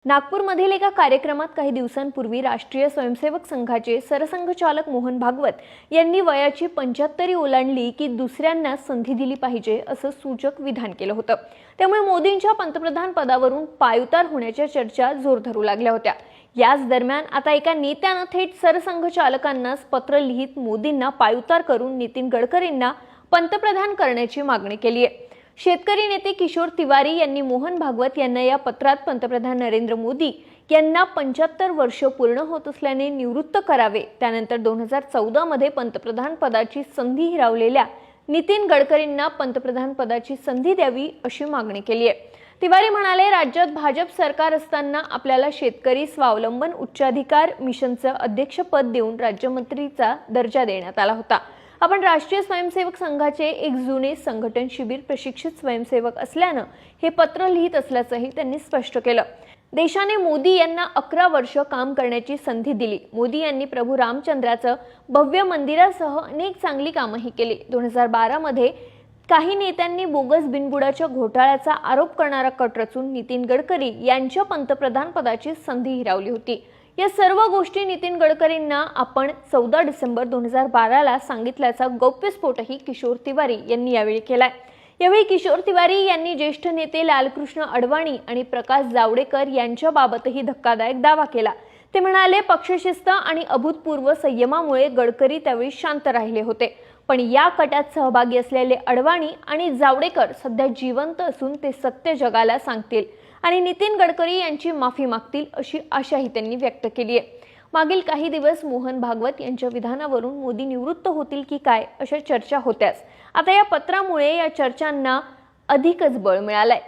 नागपूरमधील एका कार्यक्रमात काही दिवसांपूर्वी राष्ट्रीय स्वयंसेवक संघाचे सरसंघचालक मोहन भागवत यांनी वयाची 75 ओलांडली की दुसऱ्यांना संधी दिली पाहिजे असं सूचक विधान केलं होतं। त्यामुळे मोदींच्या पंतप्रधान पदावरून पायउतार होण्याच्या चर्चा जोर धरू लागल्या होत्या। याच दरम्यान आता एका नेत्यानं थेट सरसंघचालकांनाच पत्र लिहित मोदींना पायउतार करून नितीन गडकरींना पंतप्रधान करण्याची मागणी केली आहे। शेतकरी नेते किशोर तिवारी यांनी मोहन भागवत यांना या पत्रात पंतप्रधान नरेंद्र मोदी यांना 75 वर्ष पूर्ण होत असल्याने निवृत्त करावे, त्यानंतर 2014 मध्ये पंतप्रधान पदाची संधी हिरावलेल्या नितीन गडकरींना पंतप्रधान पदाची संधी द्यावी अशी मागणी केली आहे। तिवारी म्हणाले, राज्यात भाजप सरकार असताना आपल्याला शेतकरी स्वावलंबन उच्चाधिकार मिशनचं अध्यक्षपद देऊन राज्यमंत्रीचा दर्जा देण्यात आला होता। आपण राष्ट्रीय स्वयंसेवक संघाचे एक जुने संघटन शिबिर प्रशिक्षित स्वयंसेवक असल्यानं हे पत्र लिहित असल्याचंही त्यांनी स्पष्ट केलं। देशाने मोदी यांना 11 वर्ष काम करण्याची संधी दिली। मोदी यांनी प्रभू रामचंद्राचं भव्य मंदिरासह अनेक चांगली कामंही केली। 2012 मध्ये काही नेत्यांनी बोगस बिनबुडाच्या घोटाळ्याचा आरोप करणारा कट रचून नितीन गडकरी यांच्या पंतप्रधान पदाची संधी हिरावली होती। या सर्व गोष्टी नितीन गडकरींना आपण 14 डिसेंबर 2012 ला सांगितल्याचा गौप्यस्फोटही किशोर तिवारी यांनी यावेळी केलाय। यावेळी किशोर तिवारी यांनी ज्येष्ठ नेते लालकृष्ण अडवाणी आणि प्रकाश जावडेकर यांच्याबाबतही धक्कादायक दावा केला। ते म्हणाले, पक्षशिस्त आणि अभूतपूर्व संयमामुळे गडकरी त्यावेळी शांत राहिले होते, पण या कटात सहभागी असलेले अडवाणी आणि जावडेकर सध्या जिवंत असून ते सत्य जगाला सांगतील आणि नितीन गडकरी यांची माफी मागतील अशी आशाही त्यांनी व्यक्त केली आहे। मागील काही दिवस मोहन भागवत यांच्या विधानावरून मोदी निवृत्त होतील की काय अशा चर्चा होत्याच। आता या पत्रामुळे या चर्चांना अधिकच बळ मिळालंय।